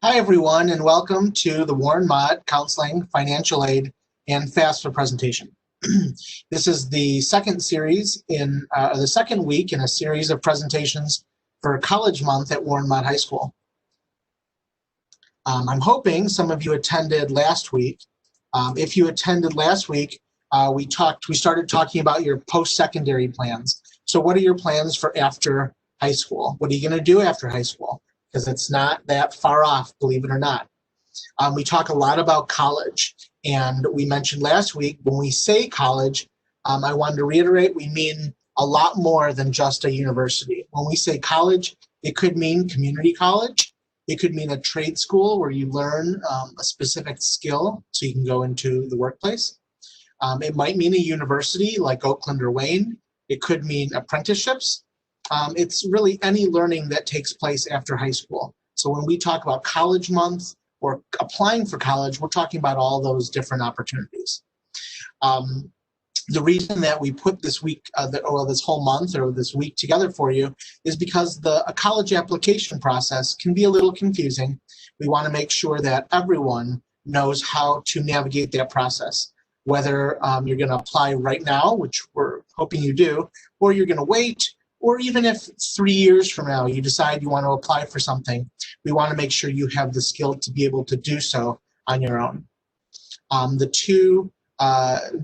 Hi, everyone, and welcome to the Warren Mott Counseling, Financial Aid, and FAFSA presentation. This is the second series in the second week in a series of presentations for College Month at Warren Mott High School. I'm hoping some of you attended last week. If you attended last week, we started talking about your post-secondary plans. So what are your plans for after high school? What are you going to do after high school? Because it's not that far off, believe it or not. We talk a lot about college, and we mentioned last week when we say college, I wanted to reiterate we mean a lot more than just a university. When we say college, it could mean community college. It could mean a trade school where you learn a specific skill so you can go into the workplace. It might mean a university like Oakland or Wayne. It could mean apprenticeships. It's really any learning that takes place after high school. So when we talk about College Month or applying for college, we're talking about all those different opportunities. The reason that we put this week, or this whole month or this week together for you is because a college application process can be a little confusing. We want to make sure that everyone knows how to navigate that process, whether you're going to apply right now, which we're hoping you do, or you're going to wait, or even if 3 years from now you decide you want to apply for something, we want to make sure you have the skill to be able to do so on your own. The two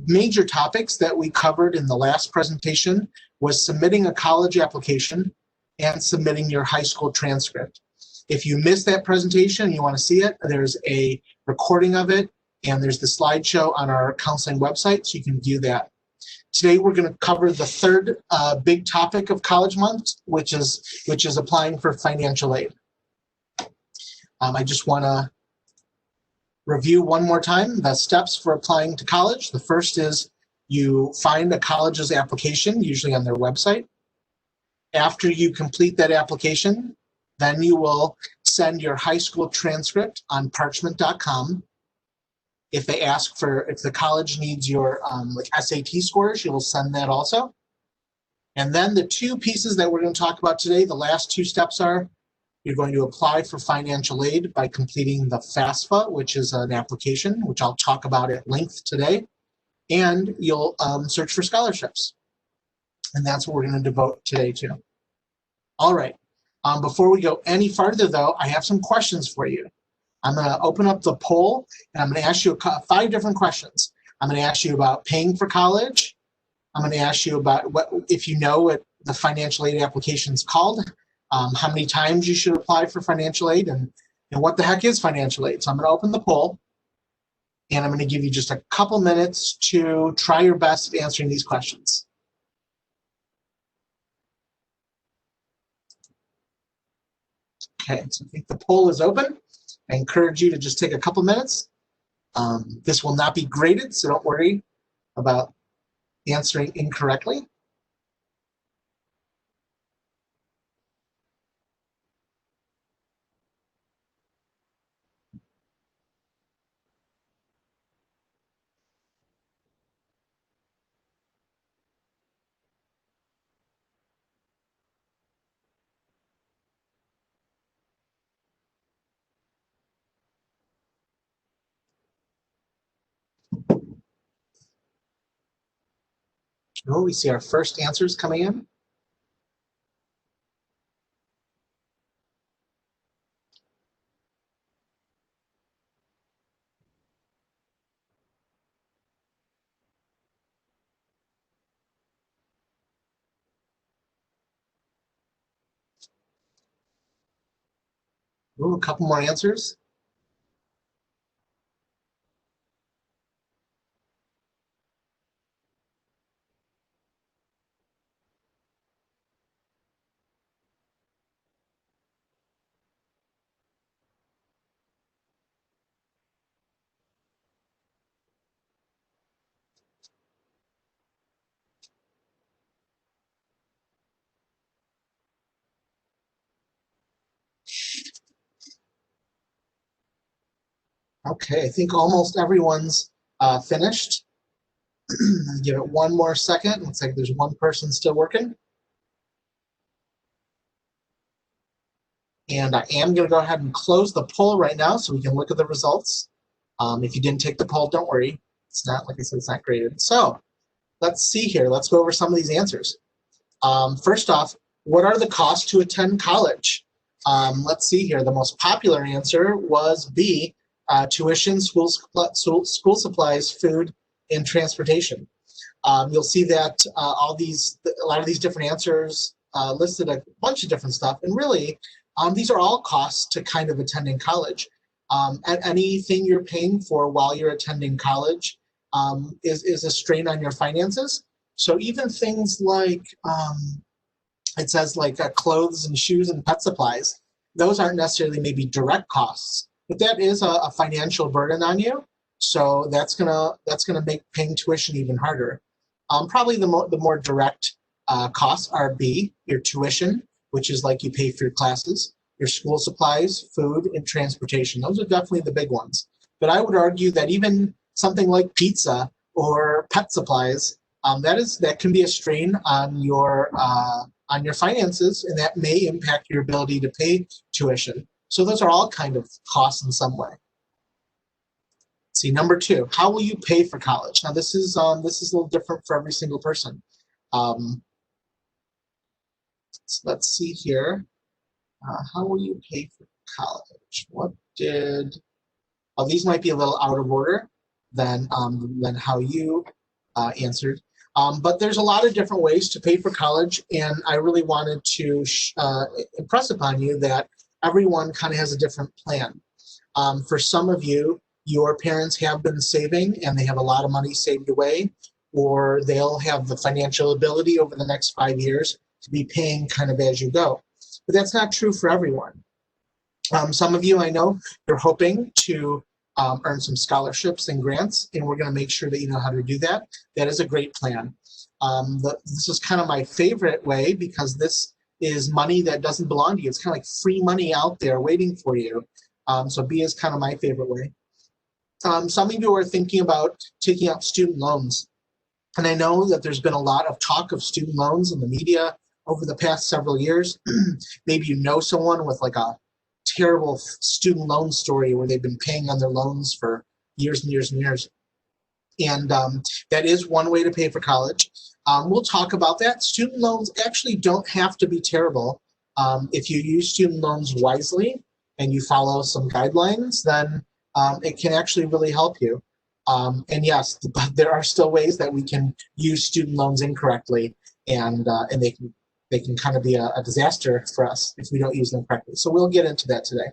major topics that we covered in the last presentation was submitting a college application and submitting your high school transcript. If you missed that presentation and you want to see it, there's a recording of it, and there's the slideshow on our counseling website, so you can view that. Today we're going to cover the third big topic of College Month, which is applying for financial aid. I just want to review one more time the steps for applying to college. The first is you find a college's application, usually on their website. After you complete that application, then you will send your high school transcript on parchment.com. If the college needs your like SAT scores, you will send that also. And then the two pieces that we're going to talk about today, the last two steps are, you're going to apply for financial aid by completing the FAFSA, which is an application, which I'll talk about at length today, and you'll search for scholarships. And that's what we're going to devote today to. All right. Before we go any farther, though, I have some questions for you. I'm going to open up the poll, and I'm going to ask you 5 different questions. I'm going to ask you about paying for college. I'm going to ask you about if you know what the financial aid application is called, how many times you should apply for financial aid, and what the heck is financial aid. So I'm going to open the poll, and I'm going to give you just a couple minutes to try your best at answering these questions. Okay, so I think the poll is open. I encourage you to just take a couple minutes. This will not be graded, so don't worry about answering incorrectly. Oh, we see our first answers coming in. Ooh, a couple more answers. Okay, I think almost everyone's finished. Give it one more second. Looks like there's one person still working. And I am going to go ahead and close the poll right now so we can look at the results. If you didn't take the poll, don't worry. It's not, like I said, it's not graded. So let's see here. Let's go over some of these answers. First off, what are the costs to attend college? Let's see here. The most popular answer was B, tuition, school supplies, food, and transportation. You'll see that a lot of these different answers listed a bunch of different stuff, and really, these are all costs to kind of attending college. Anything you're paying for while you're attending college is a strain on your finances. So even things like, it says like clothes and shoes and pet supplies, those aren't necessarily maybe direct costs, but that is a financial burden on you. So that's gonna make paying tuition even harder. Probably the more direct costs are B, your tuition, which is like you pay for your classes, your school supplies, food, and transportation. Those are definitely the big ones. But I would argue that even something like pizza or pet supplies, that can be a strain on your finances, and that may impact your ability to pay tuition. So those are all kind of costs in some way. See, number 2, how will you pay for college? Now this is a little different for every single person. So let's see here. How will you pay for college? These might be a little out of order than how you answered. But there's a lot of different ways to pay for college, and I really wanted to impress upon you that everyone kind of has a different plan. For some of you, your parents have been saving and they have a lot of money saved away, or they'll have the financial ability over the next 5 years to be paying kind of as you go. But that's not true for everyone. Some of you, I know, you're hoping to earn some scholarships and grants, and we're going to make sure that you know how to do that. That is a great plan. This is kind of my favorite way, because this is money that doesn't belong to you. It's kind of like free money out there waiting for you. So B is kind of my favorite way. Some of you are thinking about taking out student loans. And I know that there's been a lot of talk of student loans in the media over the past several years. Maybe you know someone with like a terrible student loan story where they've been paying on their loans for years and years and years. And that is one way to pay for college. We'll talk about that. Student loans actually don't have to be terrible. If you use student loans wisely and you follow some guidelines, then it can actually really help you. And yes, there are still ways that we can use student loans incorrectly, and they can kind of be a disaster for us if we don't use them correctly. So we'll get into that today.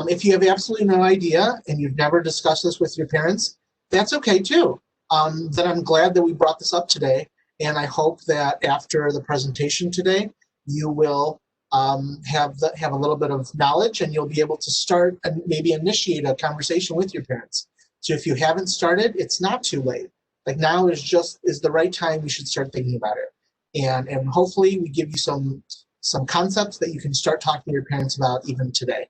If you have absolutely no idea and you've never discussed this with your parents, that's okay too. Then I'm glad that we brought this up today, and I hope that after the presentation today, you will have a little bit of knowledge, and you'll be able to start and maybe initiate a conversation with your parents. So if you haven't started, it's not too late. Like now is the right time you should start thinking about it. And hopefully we give you some concepts that you can start talking to your parents about even today.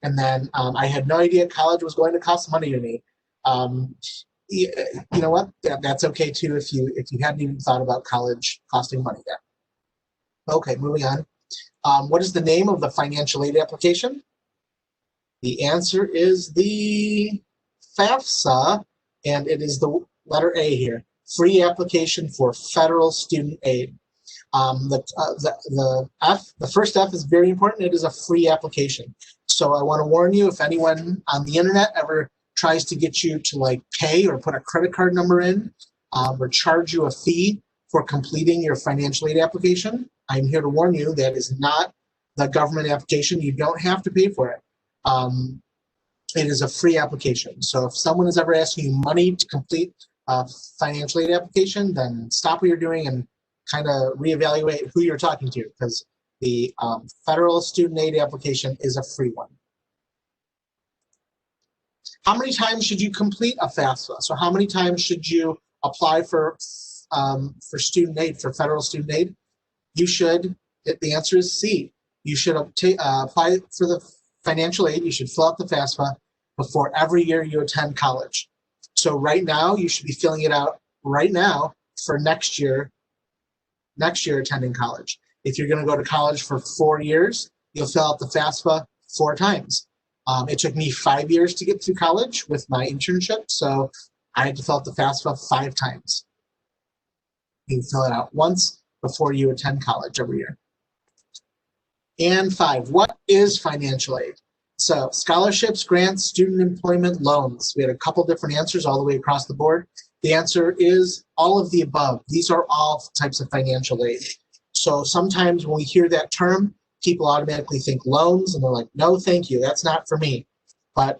And then I had no idea college was going to cost money to me. You know what? That's okay too if you hadn't even thought about college costing money yet. Okay, moving on. What is the name of the financial aid application? The answer is the FAFSA, and it is the letter A here. Free application for federal student aid. The first F is very important. It is a free application. So I want to warn you, if anyone on the internet ever tries to get you to like pay or put a credit card number in or charge you a fee for completing your financial aid application, I'm here to warn you that is not the government application. You don't have to pay for it. It is a free application. So if someone is ever asking you money to complete a financial aid application, then stop what you're doing and kind of reevaluate who you're talking to, because the federal student aid application is a free one. How many times should you complete a FAFSA? So how many times should you apply for student aid, for federal student aid? You should, the answer is C. You should apply for the financial aid. You should fill out the FAFSA before every year you attend college. So right now, you should be filling it out right now for next year attending college. If you're going to go to college for 4 years, you'll fill out the FAFSA 4 times. It took me 5 years to get through college with my internship, so I had to fill out the FAFSA 5 times. You fill it out once before you attend college every year. And 5, what is financial aid? So scholarships, grants, student employment, loans. We had a couple different answers all the way across the board. The answer is all of the above. These are all types of financial aid. So sometimes when we hear that term, people automatically think loans, and they're like, no, thank you, that's not for me. But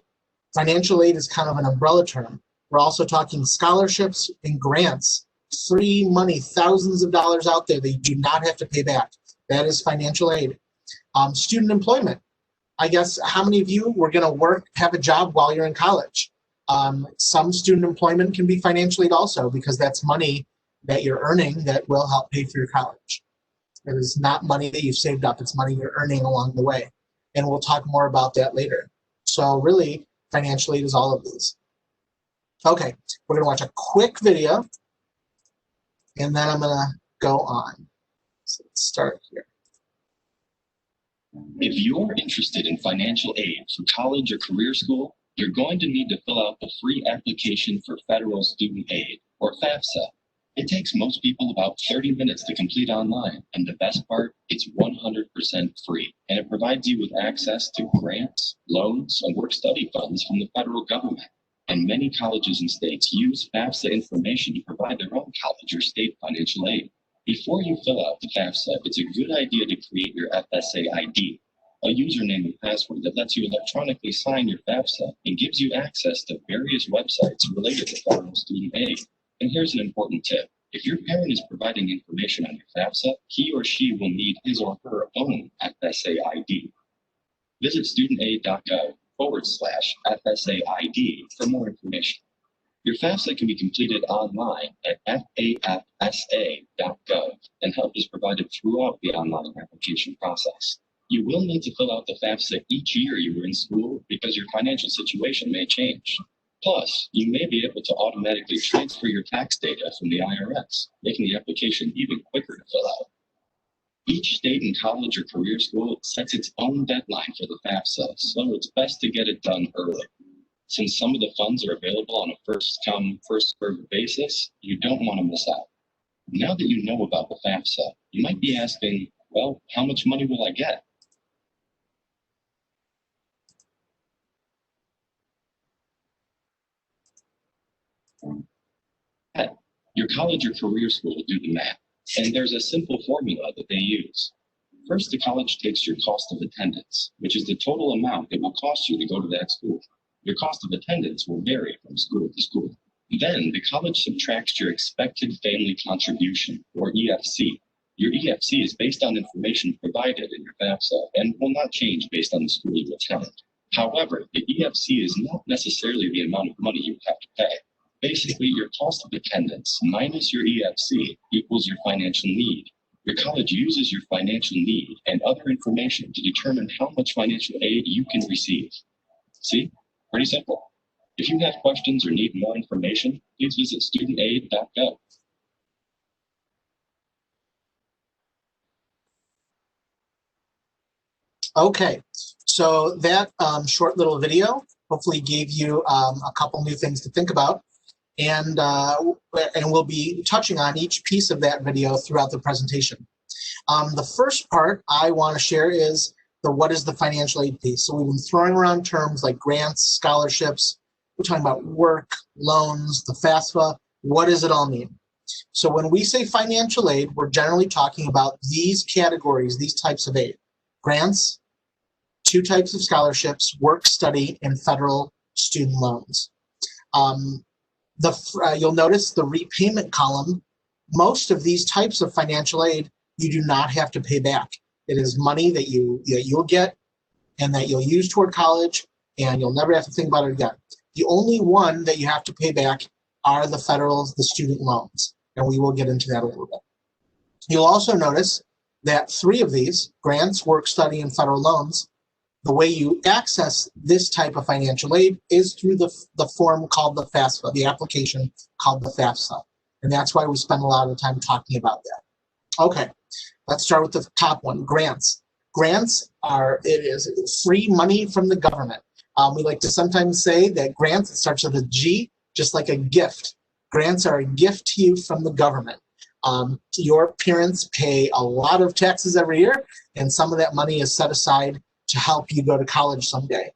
financial aid is kind of an umbrella term. We're also talking scholarships and grants, free money, thousands of dollars out there that you do not have to pay back. That is financial aid. Student employment. I guess how many of you were going to work, have a job while you're in college? Some student employment can be financial aid also, because that's money that you're earning that will help pay for your college. It is not money that you've saved up, it's money you're earning along the way. And we'll talk more about that later. So really, financial aid is all of these. Okay, we're going to watch a quick video, and then I'm going to go on. So let's start here. If you're interested in financial aid for college or career school, you're going to need to fill out the free application for federal student aid, or FAFSA. It takes most people about 30 minutes to complete online, and the best part, it's 100% free, and it provides you with access to grants, loans, and work-study funds from the federal government. And many colleges and states use FAFSA information to provide their own college or state financial aid. Before you fill out the FAFSA, it's a good idea to create your FSA ID, a username and password that lets you electronically sign your FAFSA and gives you access to various websites related to federal student aid. And here's an important tip. If your parent is providing information on your FAFSA, he or she will need his or her own FSA ID. Visit studentaid.gov/FSA ID for more information. Your FAFSA can be completed online at FAFSA.gov, and help is provided throughout the online application process. You will need to fill out the FAFSA each year you were in school because your financial situation may change. Plus, you may be able to automatically transfer your tax data from the IRS, making the application even quicker to fill out. Each state and college or career school sets its own deadline for the FAFSA, so it's best to get it done early. Since some of the funds are available on a first-come, first-served basis, you don't want to miss out. Now that you know about the FAFSA, you might be asking, well, how much money will I get? Your college or career school will do the math, and there's a simple formula that they use. First, the college takes your cost of attendance, which is the total amount it will cost you to go to that school. Your cost of attendance will vary from school to school. Then, the college subtracts your expected family contribution, or EFC. Your EFC is based on information provided in your FAFSA and will not change based on the school you attend. However, the EFC is not necessarily the amount of money you have to pay. Basically, your cost of attendance minus your EFC equals your financial need. Your college uses your financial need and other information to determine how much financial aid you can receive. See? Pretty simple. If you have questions or need more information, please visit studentaid.gov. Okay, so that short little video hopefully gave you a couple new things to think about, and we'll be touching on each piece of that video throughout the presentation. The first part I want to share is what is the financial aid piece. So we've been throwing around terms like grants, scholarships. We're talking about work, loans, the FAFSA. What does it all mean? So when we say financial aid, we're generally talking about these categories, these types of aid. Grants, 2 types of scholarships, work study, and federal student loans. You'll notice the repayment column. Most of these types of financial aid, you do not have to pay back. It is money that you'll get and that you'll use toward college, and you'll never have to think about it again. The only one that you have to pay back are the student loans, and we will get into that a little bit. You'll also notice that 3 of these, grants, work study, and federal loans, the way you access this type of financial aid is through the form called the FAFSA, the application called the FAFSA. And that's why we spend a lot of time talking about that. Okay, let's start with the top one, grants. Grants it is free money from the government. We like to sometimes say that grants, it starts with a G, just like a gift. Grants are a gift to you from the government. Your parents pay a lot of taxes every year, and some of that money is set aside to help you go to college someday.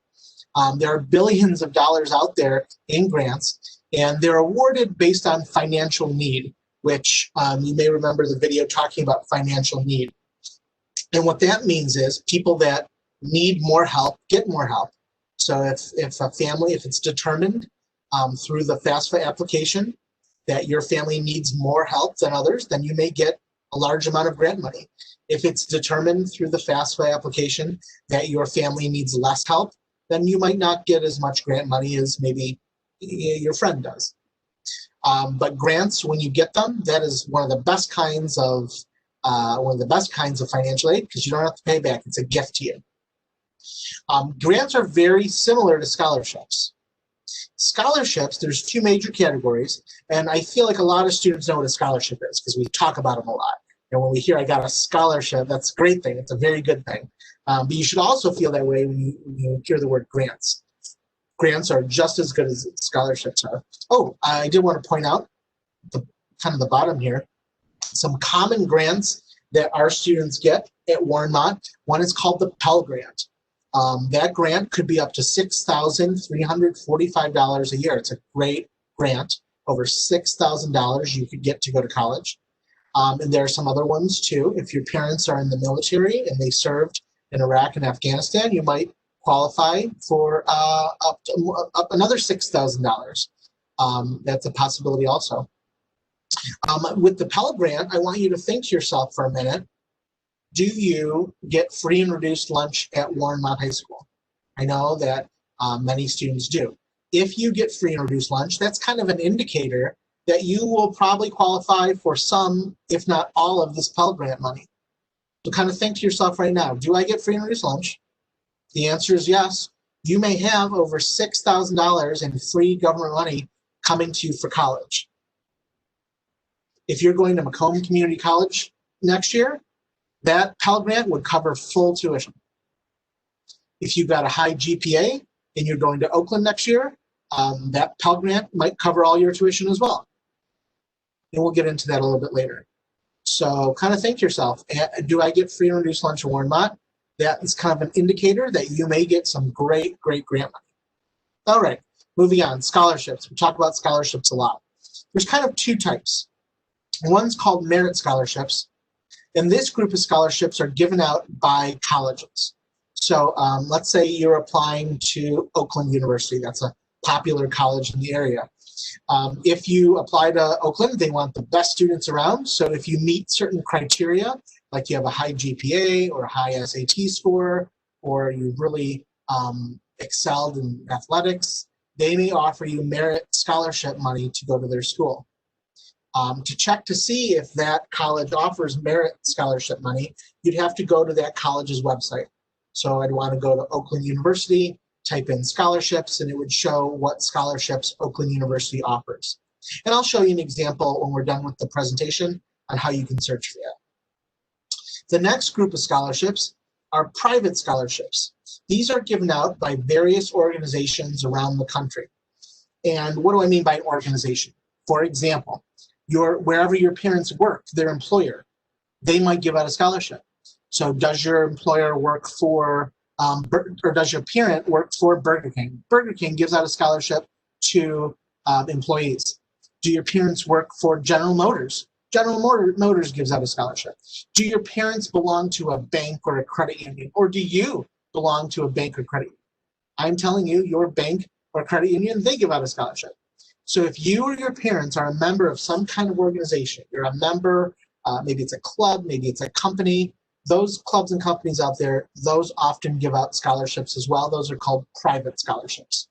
There are billions of dollars out there in grants, and they're awarded based on financial need, which you may remember the video talking about financial need. And what that means is people that need more help get more help. So if a family, if it's determined through the FAFSA application that your family needs more help than others, then you may get a large amount of grant money. If it's determined through the FAFSA application that your family needs less help, then you might not get as much grant money as maybe your friend does. But grants, when you get them, that is one of the best kinds of financial aid, because you don't have to pay back. It's a gift to you. Grants are very similar to scholarships. Scholarships, there's two major categories, and I feel like a lot of students know what a scholarship is because we talk about them a lot. And when we hear I got a scholarship, that's a great thing. It's a very good thing. But you should also feel that way when you hear the word grants. Grants are just as good as scholarships are. Oh, I did want to point out the bottom here, some common grants that our students get at Warren Mott. One is called the Pell Grant. That grant could be up to $6,345 a year. It's a great grant, over $6,000 you could get to go to college. And there are some other ones too. If your parents are in the military and they served in Iraq and Afghanistan, you might qualify for up another $6,000. That's a possibility also. With the Pell Grant, I want you to think to yourself for a minute, do you get free and reduced lunch at Warren Mott High School? I know that many students do. If you get free and reduced lunch, that's kind of an indicator that you will probably qualify for some, if not all, of this Pell Grant money. So kind of think to yourself right now, do I get free and reduced lunch? The answer is yes. You may have over $6,000 in free government money coming to you for college. If you're going to Macomb Community College next year, that Pell Grant would cover full tuition. If you've got a high GPA and you're going to Oakland next year, that Pell Grant might cover all your tuition as well. And we'll get into that a little bit later. So kind of think to yourself, do I get free and reduced lunch at Warren Mott? That is kind of an indicator that you may get some great, great grant money. All right, moving on, scholarships. We talk about scholarships a lot. There's kind of two types. One's called merit scholarships. And this group of scholarships are given out by colleges. So let's say you're applying to Oakland University. That's a popular college in the area. If you apply to Oakland, they want the best students around. So if you meet certain criteria, like you have a high GPA or a high SAT score, or you really excelled in athletics, they may offer you merit scholarship money to go to their school. To check to see if that college offers merit scholarship money, you'd have to go to that college's website. So I'd want to go to Oakland University, type in scholarships, and it would show what scholarships Oakland University offers. And I'll show you an example when we're done with the presentation on how you can search for that. The next group of scholarships are private scholarships. These are given out by various organizations around the country. And what do I mean by an organization? For example, wherever your parents work, their employer, they might give out a scholarship. So does your employer work for, or does your parent work for Burger King? Burger King gives out a scholarship to employees. Do your parents work for General Motors? General Motors gives out a scholarship. Do your parents belong to a bank or a credit union? Or do you belong to a bank or credit union? I'm telling you, your bank or credit union, they give out a scholarship. So if you or your parents are a member of some kind of organization, you're a member, maybe it's a club, maybe it's a company, those clubs and companies out there, those often give out scholarships as well. Those are called private scholarships.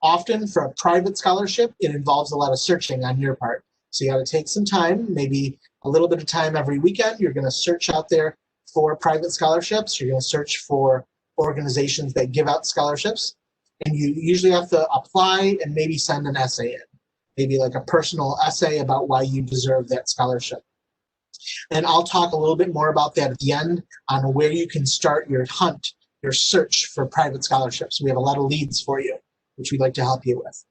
Often for a private scholarship, it involves a lot of searching on your part. So you got to take some time, maybe a little bit of time every weekend. You're going to search out there for private scholarships. You're going to search for organizations that give out scholarships. And you usually have to apply and maybe send an essay in, maybe like a personal essay about why you deserve that scholarship. And I'll talk a little bit more about that at the end on where you can start your hunt, your search for private scholarships. We have a lot of leads for you, which we'd like to help you with.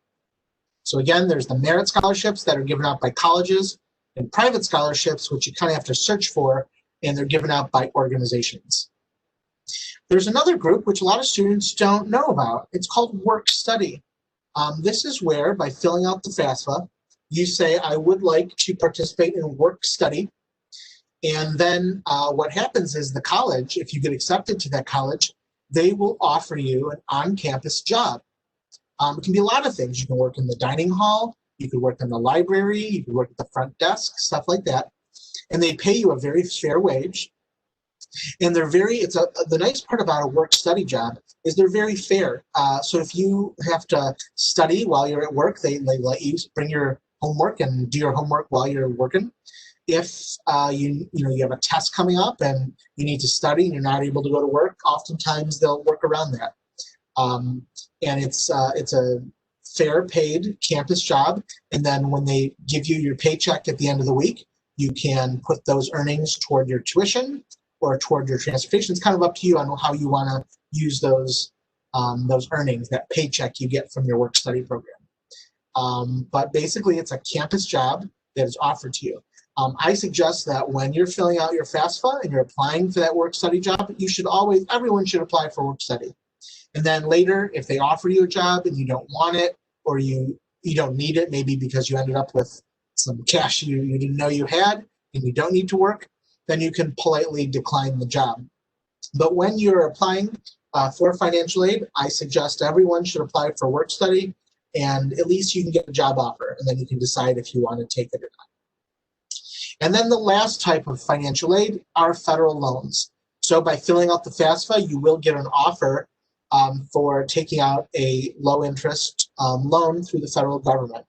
So again, there's the merit scholarships that are given out by colleges, and private scholarships, which you kind of have to search for, and they're given out by organizations. There's another group which a lot of students don't know about. It's called work study. This is where, by filling out the FAFSA, you say, I would like to participate in work study. And then what happens is the college, if you get accepted to that college, they will offer you an on-campus job. It can be a lot of things. You can work in the dining hall, you could work in the library, you could work at the front desk, stuff like that. And they pay you a very fair wage. And they're the nice part about a work study job is they're very fair. So if you have to study while you're at work, they let you bring your homework and do your homework while you're working. If you have a test coming up and you need to study and you're not able to go to work, oftentimes they'll work around that. And it's a fair paid campus job. And then when they give you your paycheck at the end of the week, you can put those earnings toward your tuition or toward your transportation. It's kind of up to you on how you want to use those earnings, that paycheck you get from your work study program. But basically, it's a campus job that is offered to you. I suggest that when you're filling out your FAFSA and you're applying for that work study job, everyone should apply for work study. And then later, if they offer you a job and you don't want it, or you don't need it, maybe because you ended up with some cash you didn't know you had and you don't need to work, then you can politely decline the job. But when you're applying for financial aid, I suggest everyone should apply for work study, and at least you can get a job offer, and then you can decide if you want to take it or not. And then the last type of financial aid are federal loans. So by filling out the FAFSA, you will get an offer for taking out a low-interest loan through the federal government.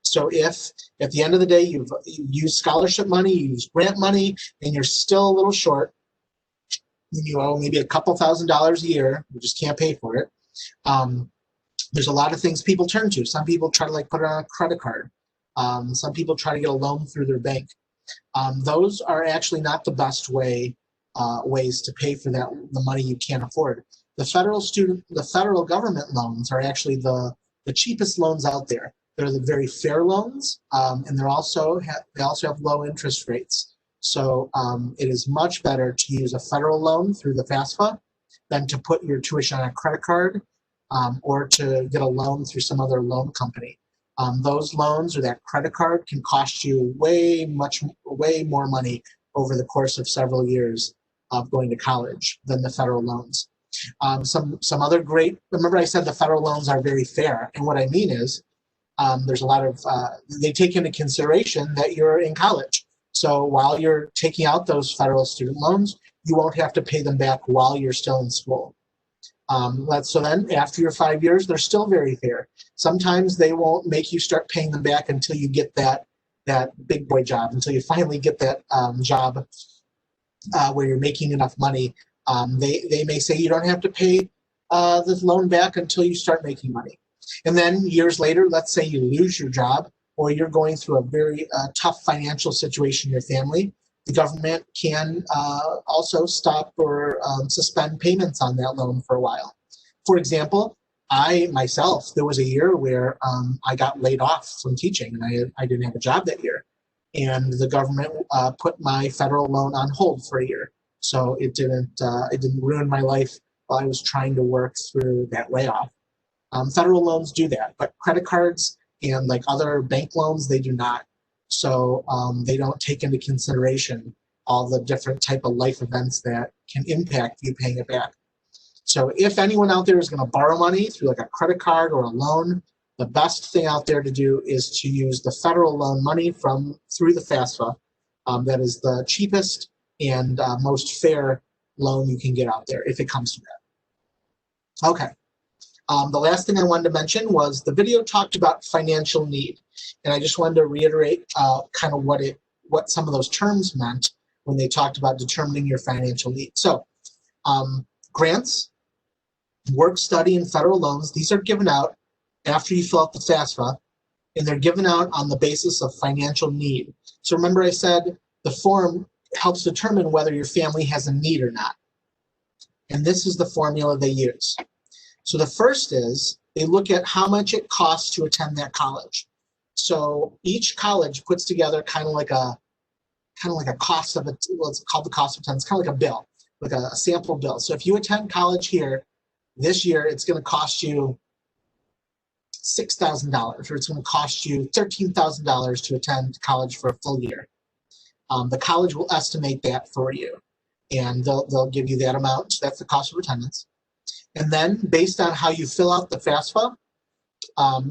So if at the end of the day you've used scholarship money, you used grant money, and you're still a little short, and you owe maybe a couple $1,000s a year, you just can't pay for it, there's a lot of things people turn to. Some people try to put it on a credit card. Some people try to get a loan through their bank. Those are actually not the best ways to pay for the money you can't afford. The federal government loans are actually the cheapest loans out there. They're the very fair loans, and they also have low interest rates. So it is much better to use a federal loan through the FAFSA than to put your tuition on a credit card or to get a loan through some other loan company. Those loans or that credit card can cost you way more money over the course of several years of going to college than the federal loans. Some other great, remember I said the federal loans are very fair, and what I mean is there's a lot of, they take into consideration that you're in college. So while you're taking out those federal student loans, you won't have to pay them back while you're still in school. So then after your 5 years, they're still very fair. Sometimes they won't make you start paying them back until you get that big boy job, until you finally get that job where you're making enough money. They may say you don't have to pay this loan back until you start making money. And then years later, let's say you lose your job or you're going through a very tough financial situation in your family, the government can also stop or suspend payments on that loan for a while. For example, there was a year where I got laid off from teaching and I didn't have a job that year. And the government put my federal loan on hold for a year. So it didn't ruin my life while I was trying to work through that layoff. Federal loans do that, but credit cards and other bank loans, they do not. So they don't take into consideration all the different type of life events that can impact you paying it back. So if anyone out there is going to borrow money through a credit card or a loan, the best thing out there to do is to use the federal loan money through the FAFSA. That is the cheapest and most fair loan you can get out there if it comes to that. Okay. The last thing I wanted to mention was the video talked about financial need, and I just wanted to reiterate kind of what some of those terms meant when they talked about determining your financial need. So grants, work study, and federal loans, these are given out after you fill out the FAFSA, and they're given out on the basis of financial need. So remember I said the form helps determine whether your family has a need or not. And this is the formula they use. So the first is they look at how much it costs to attend that college. So each college puts together kind of like a cost of it. Well, it's called the cost of attendance. It's kind of like a bill, like a sample bill. So if you attend college here this year, it's going to cost you $6,000, or it's going to cost you $13,000 to attend college for a full year. The college will estimate that for you, and they'll give you that amount. So that's the cost of attendance. And then based on how you fill out the FAFSA,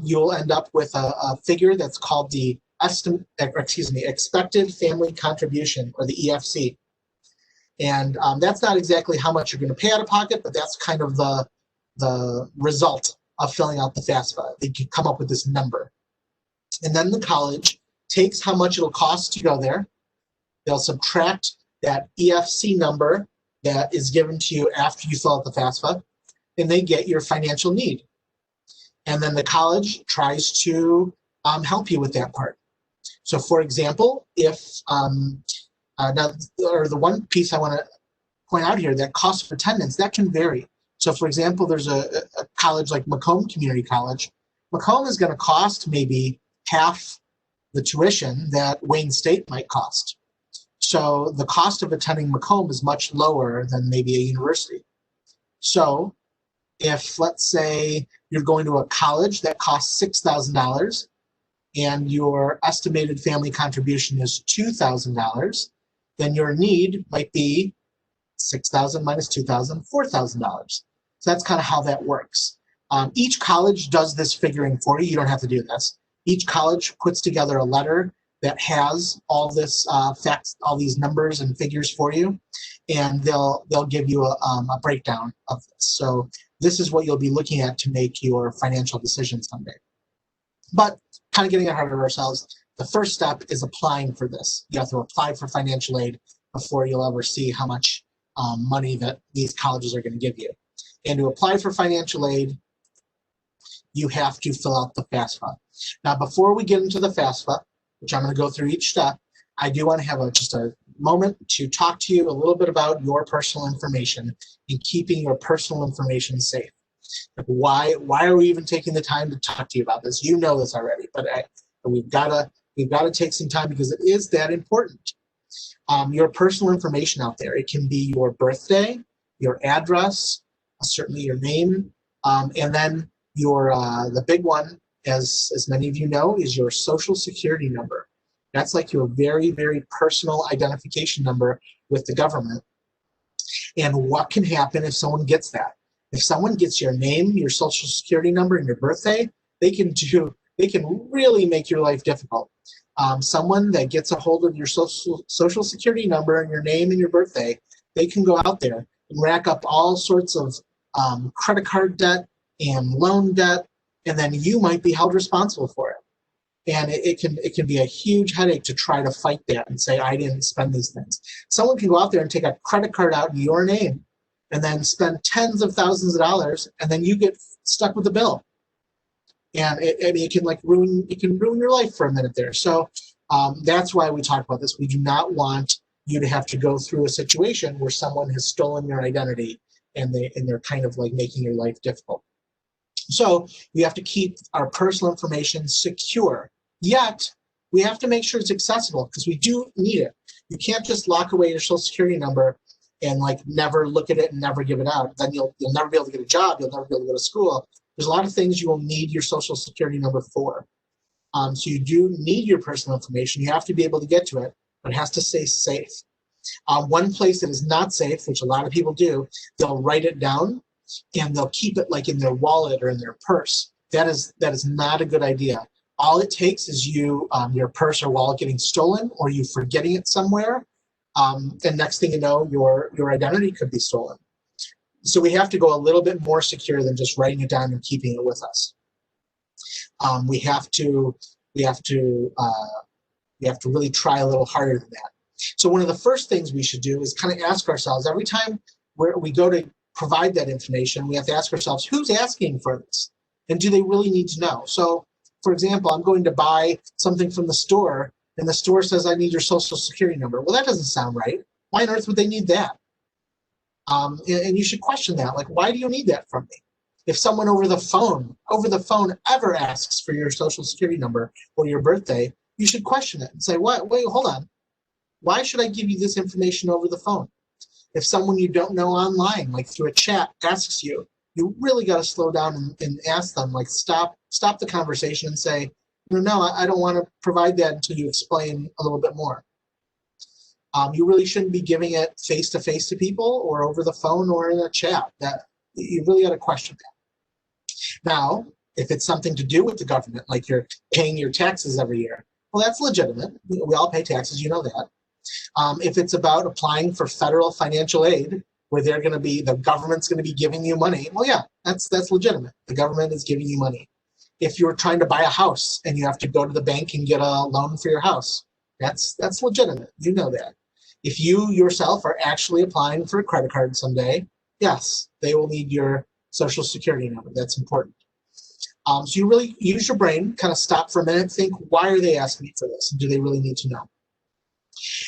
you'll end up with a figure that's called the expected family contribution, or the EFC. And that's not exactly how much you're going to pay out of pocket, but that's kind of the result of filling out the FAFSA. They can come up with this number. And then the college takes how much it'll cost to go there. They'll subtract that EFC number that is given to you after you fill out the FAFSA, and they get your financial need. And then the college tries to help you with that part. So for example, if, the one piece I want to point out here, that cost of attendance, that can vary. So for example, there's a college like Macomb Community College. Macomb is going to cost maybe half the tuition that Wayne State might cost. So the cost of attending Macomb is much lower than maybe a university. So if, let's say, you're going to a college that costs $6,000 and your estimated family contribution is $2,000, then your need might be $6,000 minus $2,000, $4,000. So that's kind of how that works. Each college does this figuring for you. You don't have to do this. Each college puts together a letter that has all this facts, all these numbers and figures for you, and they'll give you a breakdown of this. So this is what you'll be looking at to make your financial decisions someday. But kind of getting ahead of ourselves, the first step is applying for this. You have to apply for financial aid before you'll ever see how much money that these colleges are going to give you. And to apply for financial aid, you have to fill out the FAFSA. Now, before we get into the FAFSA, which I'm going to go through each step, I do want to have just a moment to talk to you a little bit about your personal information and keeping your personal information safe. Like why are we even taking the time to talk to you about this? You know this already, but we've got to take some time because it is that important. Your personal information out there, it can be your birthday, your address, certainly your name, and then your the big one, as many of you know, is your social security number. That's like your very, very personal identification number with the government. And what can happen if someone gets that? If someone gets your name, your social security number, and your birthday, they can really make your life difficult. Someone that gets a hold of your social security number and your name and your birthday, they can go out there and rack up all sorts of credit card debt and loan debt, and then you might be held responsible for it. And it can be a huge headache to try to fight that and say, I didn't spend these things. Someone can go out there and take a credit card out in your name and then spend tens of thousands of dollars, and then you get stuck with the bill. And it can ruin your life for a minute there. So that's why we talk about this. We do not want you to have to go through a situation where someone has stolen your identity and they're kind of like making your life difficult. So we have to keep our personal information secure. Yet we have to make sure it's accessible because we do need it. You can't just lock away your social security number and like never look at it and never give it out. Then you'll never be able to get a job. You'll never be able to go to school. There's a lot of things you will need your social security number for. So you do need your personal information. You have to be able to get to it, but it has to stay safe. One place that is not safe, which a lot of people do, they'll write it down and they'll keep it like in their wallet or in their purse. That is not a good idea. All it takes is your purse or wallet getting stolen or you forgetting it somewhere. And next thing you know, your identity could be stolen. So we have to go a little bit more secure than just writing it down and keeping it with us. We have to really try a little harder than that. So one of the first things we should do is kind of ask ourselves, every time we go to provide that information, we have to ask ourselves, who's asking for this? And do they really need to know? So, for example, I'm going to buy something from the store, and the store says, I need your social security number. Well, that doesn't sound right. Why on earth would they need that? And you should question that. Like, why do you need that from me? If someone over the phone ever asks for your social security number or your birthday, you should question it and say, what? Wait, hold on. Why should I give you this information over the phone? If someone you don't know online, like through a chat, asks you, you really got to slow down and ask them, like, stop the conversation and say, no, I don't want to provide that until you explain a little bit more. You really shouldn't be giving it face-to-face to people or over the phone or in a chat. That you really got to question that. Now, if it's something to do with the government, like you're paying your taxes every year, well, that's legitimate. We all pay taxes, you know that. If it's about applying for federal financial aid, where the government's going to be giving you money, well, yeah, that's legitimate. The government is giving you money. If you're trying to buy a house and you have to go to the bank and get a loan for your house, that's legitimate. You know that. If you yourself are actually applying for a credit card someday, yes, they will need your social security number. That's important. So you really use your brain, kind of stop for a minute, think, why are they asking me for this? And do they really need to know?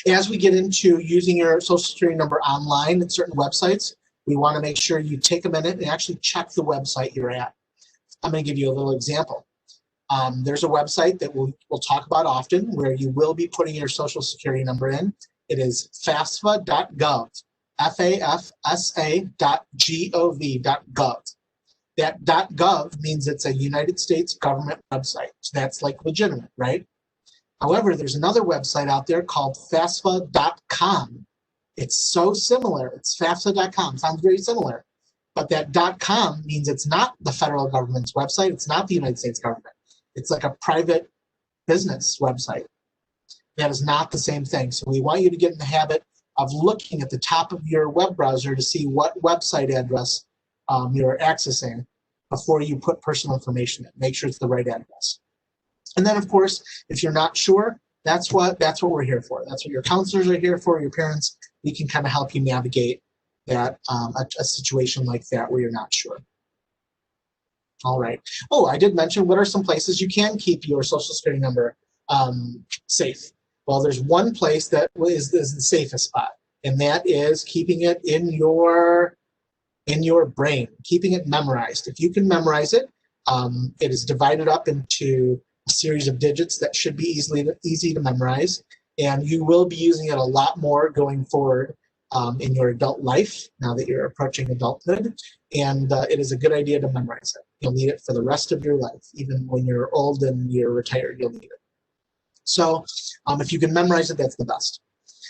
As we get into using your social security number online at certain websites, we want to make sure you take a minute and actually check the website you're at. I'm going to give you a little example. There's a website that we'll talk about often where you will be putting your social security number in. It is FAFSA.gov, FAFSA.gov.gov. That .gov means it's a United States government website. So that's like legitimate, right? However, there's another website out there called FAFSA.com. It's so similar. It's FAFSA.com. Sounds very similar. But that .com means it's not the federal government's website. It's not the United States government. It's like a private business website. That is not the same thing. So we want you to get in the habit of looking at the top of your web browser to see what website address you're accessing before you put personal information in. Make sure it's the right address. And then, of course, if you're not sure, that's what we're here for. That's what your counselors are here for, your parents. We can kind of help you navigate that a situation like that where you're not sure. All right. Oh, I did mention what are some places you can keep your social security number safe. Well, there's one place that is the safest spot, and that is keeping it in your brain, keeping it memorized. If you can memorize it, it is divided up into a series of digits that should be easy to memorize, and you will be using it a lot more going forward in your adult life now that you're approaching adulthood, and it is a good idea to memorize it. You'll need it for the rest of your life. Even when you're old and you're retired, you'll need it. So if you can memorize it, that's the best.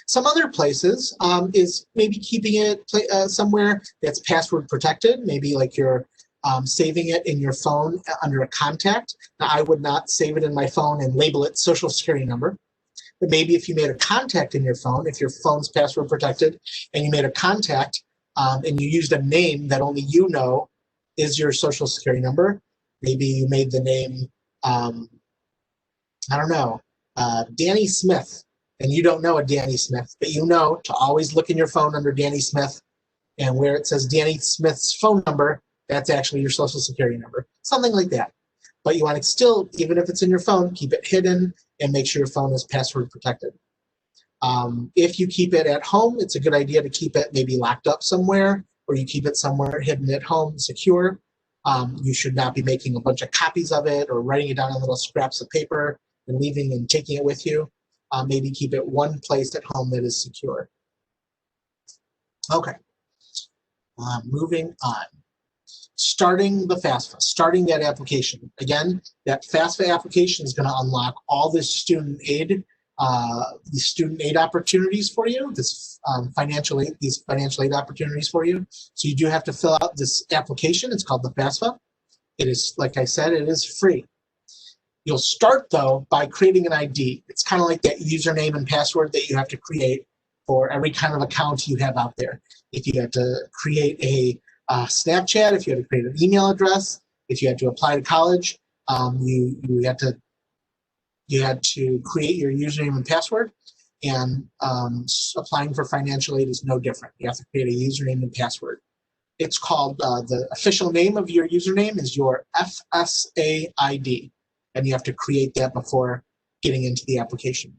Some other places is maybe keeping it somewhere that's password protected, maybe like you're saving it in your phone under a contact. Now, I would not save it in my phone and label it social security number. But maybe if you made a contact in your phone, if your phone's password protected and you made a contact and you used a name that only you know is your social security number, maybe you made the name, I don't know, Danny Smith, and you don't know a Danny Smith, but you know to always look in your phone under Danny Smith, and where it says Danny Smith's phone number, that's actually your social security number, something like that. But you want to still, even if it's in your phone, keep it hidden and make sure your phone is password protected. If you keep it at home, it's a good idea to keep it maybe locked up somewhere, or you keep it somewhere hidden at home, secure. You should not be making a bunch of copies of it or writing it down on little scraps of paper and leaving and taking it with you. Maybe keep it one place at home that is secure. Okay, moving on. Starting the FAFSA, starting that application. Again, that FAFSA application is going to unlock all this student aid, these student aid opportunities for you, these financial aid opportunities for you. So you do have to fill out this application. It's called the FAFSA. It is, like I said, it is free. You'll start, though, by creating an ID. It's kind of like that username and password that you have to create for every kind of account you have out there. If you had to create a Snapchat, if you had to create an email address, if you had to apply to college, you had to create your username and password. And applying for financial aid is no different. You have to create a username and password. It's called, the official name of your username is your FSA ID. And you have to create that before getting into the application.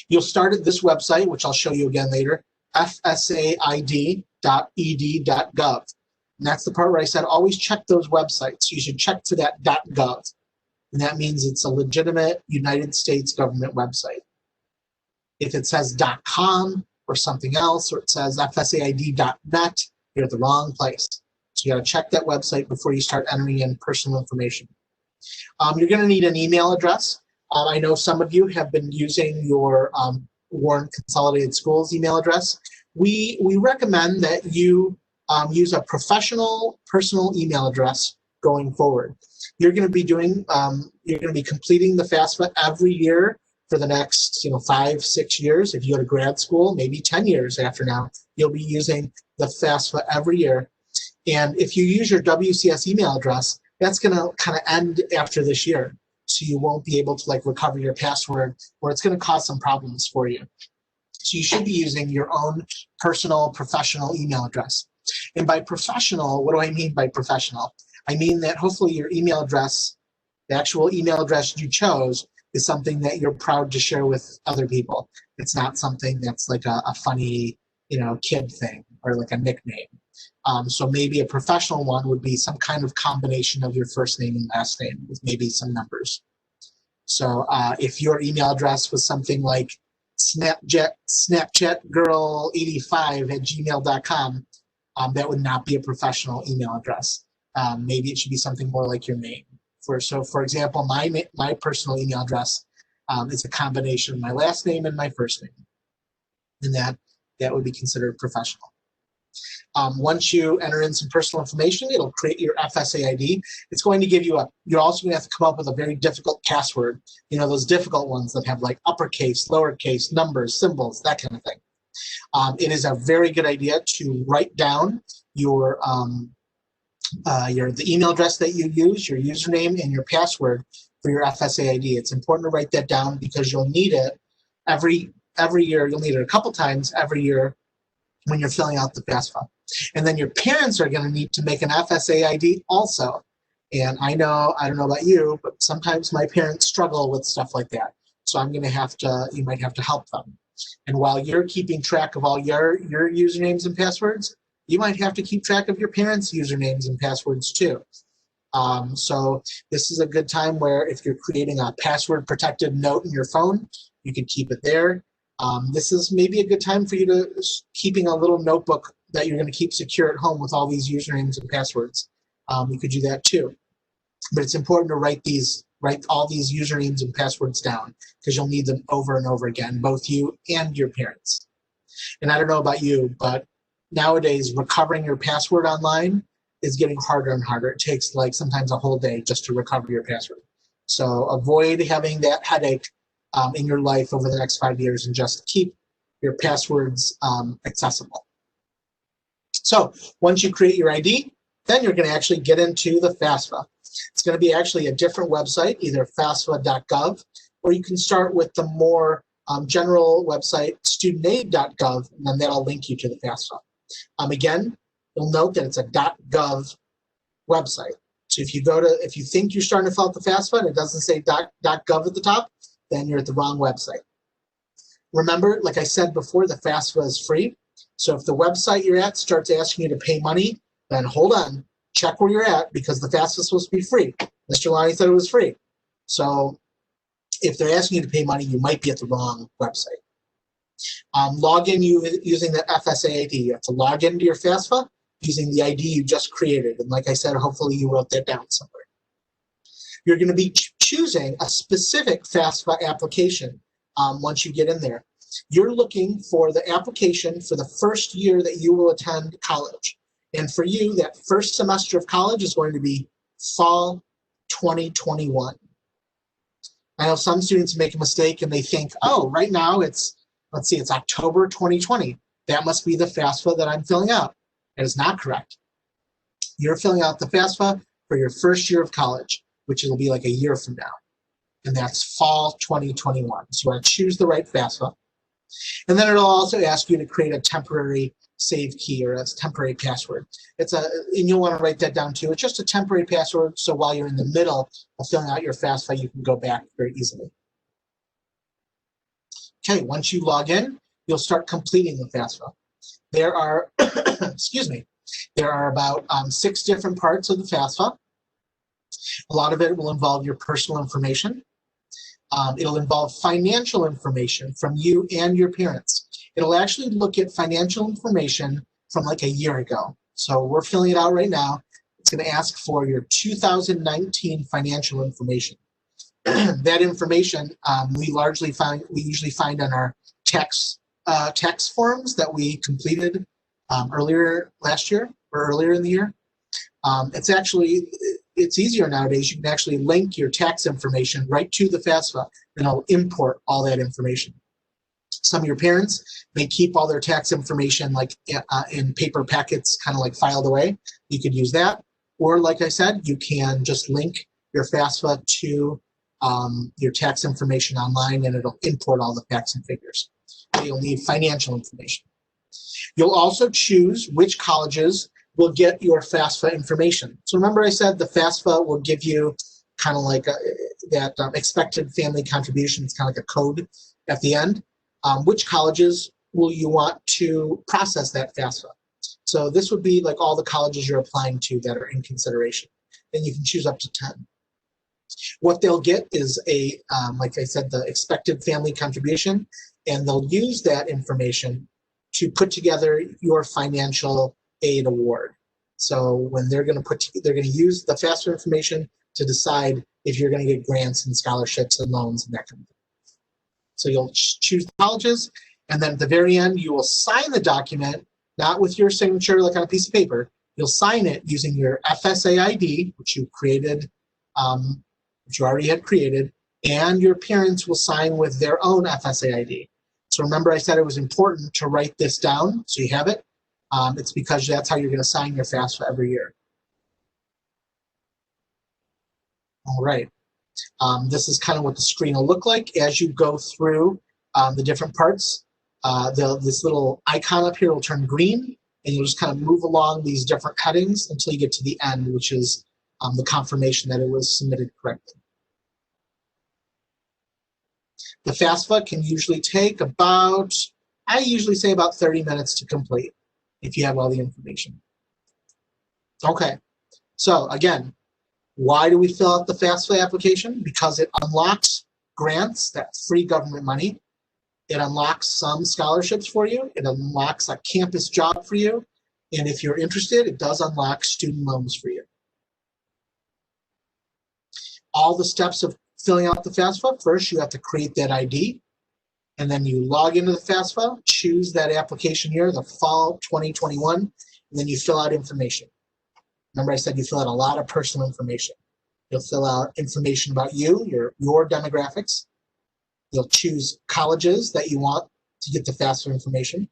You'll start at this website, which I'll show you again later, fsaid.ed.gov. And that's the part where I said always check those websites. You should check for that .gov. And that means it's a legitimate United States government website. If it says .com or something else, or it says fsaid.net, you're at the wrong place. So you got to check that website before you start entering in personal information. You're going to need an email address. I know some of you have been using your Warren Consolidated Schools email address. We recommend that you use a professional personal email address going forward. You're going to be doing, you're going to be completing the FAFSA every year for the next 5-6 years. If you go to grad school, maybe 10 years after now, you'll be using the FAFSA every year. And if you use your WCS email address, that's going to kind of end after this year. So you won't be able to recover your password, or it's going to cause some problems for you. So you should be using your own personal professional email address. And by professional, what do I mean by professional? I mean that hopefully your email address, the actual email address you chose, is something that you're proud to share with other people. It's not something that's like a funny, kid thing or like a nickname. So maybe a professional one would be some kind of combination of your first name and last name with maybe some numbers. So if your email address was something like snapchatgirl85@gmail.com, that would not be a professional email address. Maybe it should be something more like your name. So for example, my personal email address is a combination of my last name and my first name. And that would be considered professional. Once you enter in some personal information, it'll create your FSA ID. It's going to give you you're also going to have to come up with a very difficult password. Those difficult ones that have like uppercase, lowercase, numbers, symbols, that kind of thing. It is a very good idea to write down the email address that you use, your username, and your password for your FSA ID. It's important to write that down because you'll need it every year. You'll need it a couple times every year when you're filling out the FAFSA. And then your parents are going to need to make an FSA ID also. And I don't know about you, but sometimes my parents struggle with stuff like that. So you might have to help them. And while you're keeping track of all your usernames and passwords, you might have to keep track of your parents' usernames and passwords too. So this is a good time where if you're creating a password protected note in your phone, you can keep it there. This is maybe a good time for you to keeping a little notebook that you're going to keep secure at home with all these usernames and passwords. You could do that too. But it's important to write all these usernames and passwords down because you'll need them over and over again, both you and your parents. And I don't know about you, but nowadays recovering your password online is getting harder and harder. It takes sometimes a whole day just to recover your password. So avoid having that headache in your life over the next 5 years and just keep your passwords accessible. So once you create your ID, then you're going to actually get into the FAFSA. It's going to be actually a different website, either fafsa.gov, or you can start with the more general website, studentaid.gov, and then that'll link you to the FAFSA. Again, you'll note that it's a .gov website. So if you think you're starting to fill out the FAFSA and it doesn't say .gov at the top, then you're at the wrong website. Remember, like I said before, the FAFSA is free. So if the website you're at starts asking you to pay money, then hold on, check where you're at because the FAFSA is supposed to be free. Mr. Lonnie said it was free. So if they're asking you to pay money, you might be at the wrong website. Log in using the FSA ID. You have to log into your FAFSA using the ID you just created. And like I said, hopefully you wrote that down somewhere. You're going to be choosing a specific FAFSA application once you get in there. You're looking for the application for the first year that you will attend college. And for you, that first semester of college is going to be fall 2021. I know some students make a mistake and they think, oh, right now it's October 2020. That must be the FAFSA that I'm filling out. That is not correct. You're filling out the FAFSA for your first year of college, which will be like a year from now. And that's fall 2021. So you want to choose the right FAFSA. And then it'll also ask you to create a temporary save key or a temporary password. And you'll want to write that down too. It's just a temporary password, so while you're in the middle of filling out your FAFSA, you can go back very easily. Okay, once you log in, you'll start completing the FAFSA. There are, excuse me, there are about 6 different parts of the FAFSA. A lot of it will involve your personal information. It'll involve financial information from you and your parents. It'll actually look at financial information from like a year ago. So we're filling it out right now. It's going to ask for your 2019 financial information. That information we usually find on our tax forms that we completed earlier last year or earlier in the year. It's easier nowadays. You can actually link your tax information right to the FAFSA, and it'll import all that information. Some of your parents may keep all their tax information like in paper packets, kind of like filed away. You could use that. Or like I said, you can just link your FAFSA to your tax information online, and it'll import all the facts and figures. You'll need financial information. You'll also choose which colleges will get your FAFSA information. So remember I said the FAFSA will give you kind of like that expected family contribution. It's kind of like a code at the end. Which colleges will you want to process that FAFSA? So this would be like all the colleges you're applying to that are in consideration. And you can choose up to 10. What they'll get is like I said, the expected family contribution, and they'll use that information to put together your financial aid award. So when they're going to use the FAFSA information to decide if you're going to get grants and scholarships and loans and that kind of thing. So you'll choose the colleges, and then at the very end, you will sign the document, not with your signature like on a piece of paper. You'll sign it using your FSA ID, which you created, which you already had created, and your parents will sign with their own FSA ID. So remember I said it was important to write this down so you have it. It's because that's how you're going to sign your FAFSA every year. All right. This is kind of what the screen will look like as you go through the different parts. This little icon up here will turn green, and you'll just kind of move along these different headings until you get to the end, which is the confirmation that it was submitted correctly. The FAFSA can usually take I usually say about 30 minutes to complete if you have all the information. Okay, so again, why do we fill out the FAFSA application? Because it unlocks grants, that free government money. It unlocks some scholarships for you. It unlocks a campus job for you. And if you're interested, it does unlock student loans for you. All the steps of filling out the FAFSA, first you have to create that ID, and then you log into the FAFSA, choose that application year, the fall 2021, and then you fill out information. Remember I said you fill out a lot of personal information. You'll fill out information about you, your demographics. You'll choose colleges that you want to get the FAFSA information.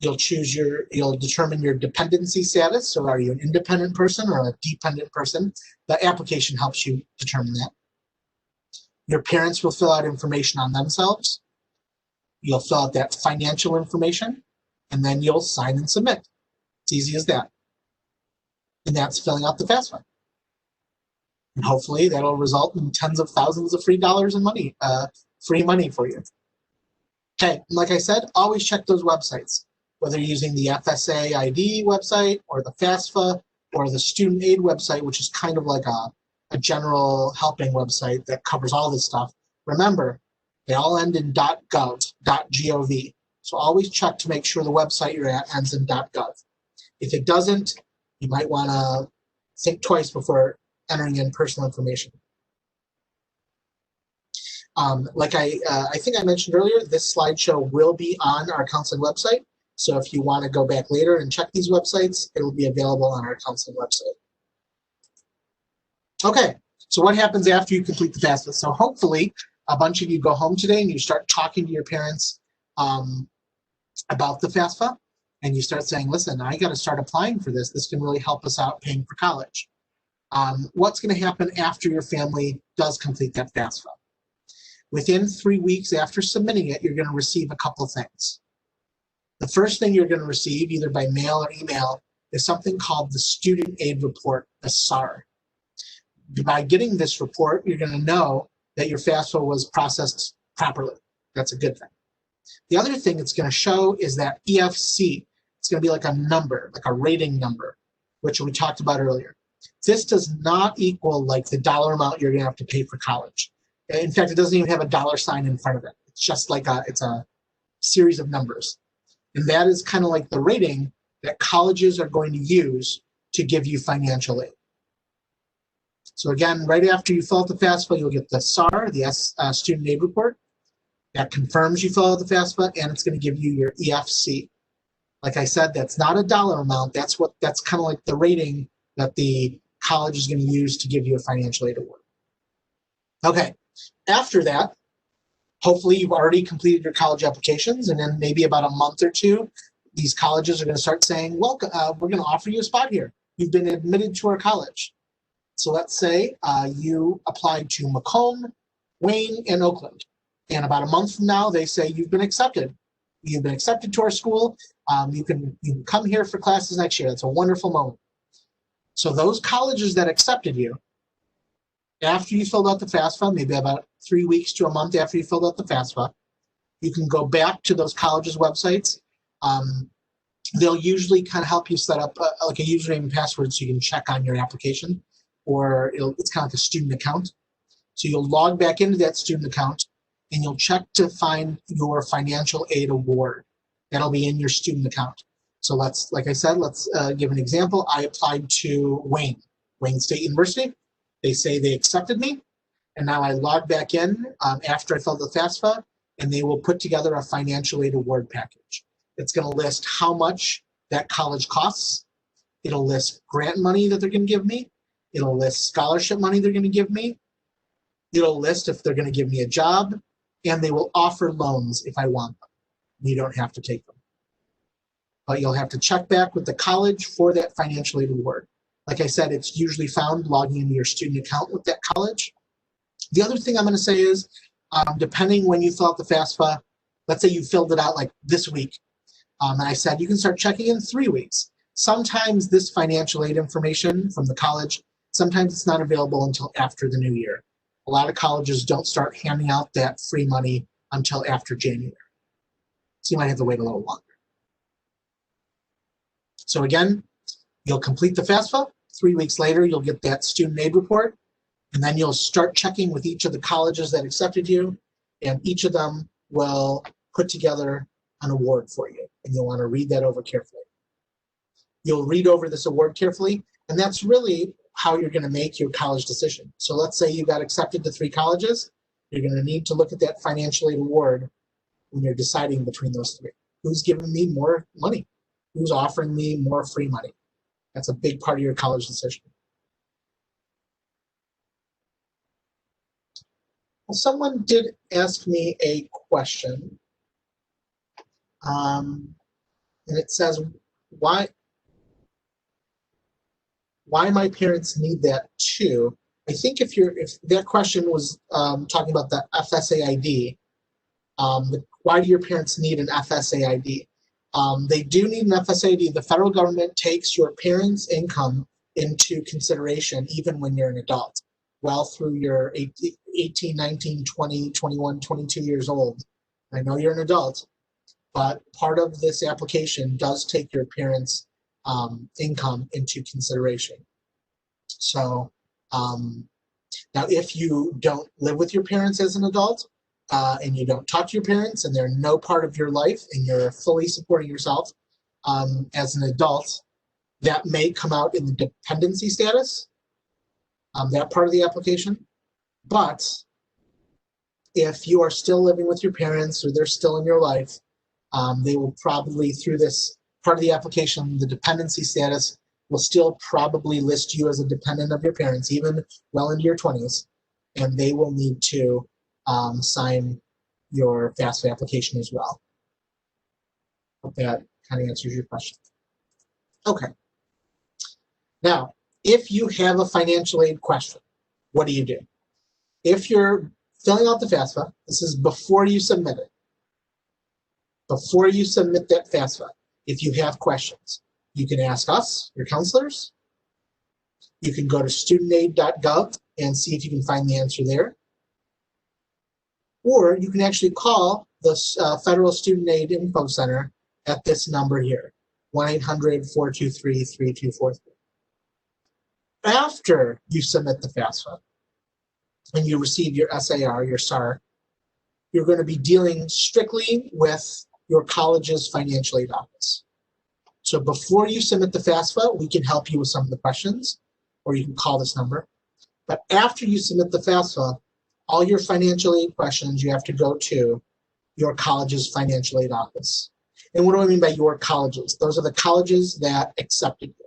You'll determine your dependency status. So are you an independent person or a dependent person? The application helps you determine that. Your parents will fill out information on themselves. You'll fill out that financial information, and then you'll sign and submit. It's easy as that. And that's filling out the FAFSA. And hopefully that'll result in tens of thousands of free dollars in money, free money for you. Okay, like I said, always check those websites, whether you're using the FSA ID website or the FAFSA or the student aid website, which is kind of like a general helping website that covers all this stuff. Remember, they all end in .gov, .gov. So always check to make sure the website you're at ends in .gov. If it doesn't, you might want to think twice before entering in personal information. Like I think I mentioned earlier, this slideshow will be on our counseling website. So if you want to go back later and check these websites, it will be available on our counseling website. Okay, so what happens after you complete the FAFSA? So hopefully a bunch of you go home today and you start talking to your parents about the FAFSA, and you start saying, listen, I got to start applying for this. This can really help us out paying for college. What's going to happen after your family does complete that FAFSA? Within 3 weeks after submitting it, you're going to receive a couple of things. The first thing you're going to receive, either by mail or email, is something called the Student Aid Report, the SAR. By getting this report, you're going to know that your FAFSA was processed properly. That's a good thing. The other thing it's going to show is that EFC. It's going to be like a number, like a rating number, which we talked about earlier. This does not equal like the dollar amount you're going to have to pay for college. In fact, it doesn't even have a dollar sign in front of it. It's just like it's a series of numbers. And that is kind of like the rating that colleges are going to use to give you financial aid. So again, right after you fill out the FAFSA, you'll get the SAR, the Student Aid Report. That confirms you fill out the FAFSA, and it's going to give you your EFC. Like I said, that's not a dollar amount. That's kind of like the rating that the college is going to use to give you a financial aid award. Okay, after that, hopefully you've already completed your college applications, and then maybe about a month or two, these colleges are going to start saying, welcome, we're going to offer you a spot here. You've been admitted to our college. So let's say you applied to Macomb, Wayne, and Oakland. And about a month from now, they say you've been accepted. You've been accepted to our school. You can come here for classes next year. That's a wonderful moment. So those colleges that accepted you, after you filled out the FAFSA, maybe about 3 weeks to a month after you filled out the FAFSA, you can go back to those colleges' websites. They'll usually kind of help you set up like a username and password so you can check on your application, or it's kind of like a student account. So you'll log back into that student account, and you'll check to find your financial aid award. That'll be in your student account. So like I said, let's give an example. I applied to Wayne State University. They say they accepted me, and now I log back in after I filled the FAFSA, and they will put together a financial aid award package. It's going to list how much that college costs. It'll list grant money that they're going to give me. It'll list scholarship money they're going to give me. It'll list if they're going to give me a job, and they will offer loans if I want them. You don't have to take them. But you'll have to check back with the college for that financial aid award. Like I said, it's usually found logging into your student account with that college. The other thing I'm going to say is, depending when you fill out the FAFSA, let's say you filled it out like this week, and I said you can start checking in 3 weeks. Sometimes this financial aid information from the college, sometimes it's not available until after the new year. A lot of colleges don't start handing out that free money until after January. So you might have to wait a little longer. So again, you'll complete the FAFSA. 3 weeks later, you'll get that student aid report, and then you'll start checking with each of the colleges that accepted you, and each of them will put together an award for you, and you'll want to read that over carefully. You'll read over this award carefully, and that's really how you're going to make your college decision. So let's say you got accepted to 3 colleges. You're going to need to look at that financial aid award when you're deciding between those 3. Who's giving me more money? Who's offering me more free money? That's a big part of your college decision. Well, someone did ask me a question. And it says, why my parents need that too. I think if that question was talking about the FSA ID, why do your parents need an FSA ID? They do need an FSA ID. The federal government takes your parents' income into consideration even when you're an adult, well through your 18, 19, 20, 21, 22 years old. I know you're an adult, but part of this application does take your parents' income into consideration. So now if you don't live with your parents as an adult, and you don't talk to your parents and they're no part of your life and you're fully supporting yourself as an adult, that may come out in the dependency status, that part of the application. But if you are still living with your parents or they're still in your life, they will probably, through this part of the application, the dependency status will still probably list you as a dependent of your parents, even well into your 20s, and they will need to sign your FAFSA application as well. Hope that kind of answers your question. Okay. Now, if you have a financial aid question, what do you do? If you're filling out the FAFSA, this is before you submit it. Before you submit that FAFSA, if you have questions, you can ask us, your counselors. You can go to studentaid.gov and see if you can find the answer there. or you can actually call the Federal Student Aid Info Center at this number here, 1-800-423-3243. After you submit the FAFSA and you receive your SAR, your SAR, you're going to be dealing strictly with your college's financial aid office. So before you submit the FAFSA, we can help you with some of the questions, or you can call this number. But after you submit the FAFSA, all your financial aid questions, you have to go to your college's financial aid office. And what do I mean by your colleges? Those are the colleges that accepted you.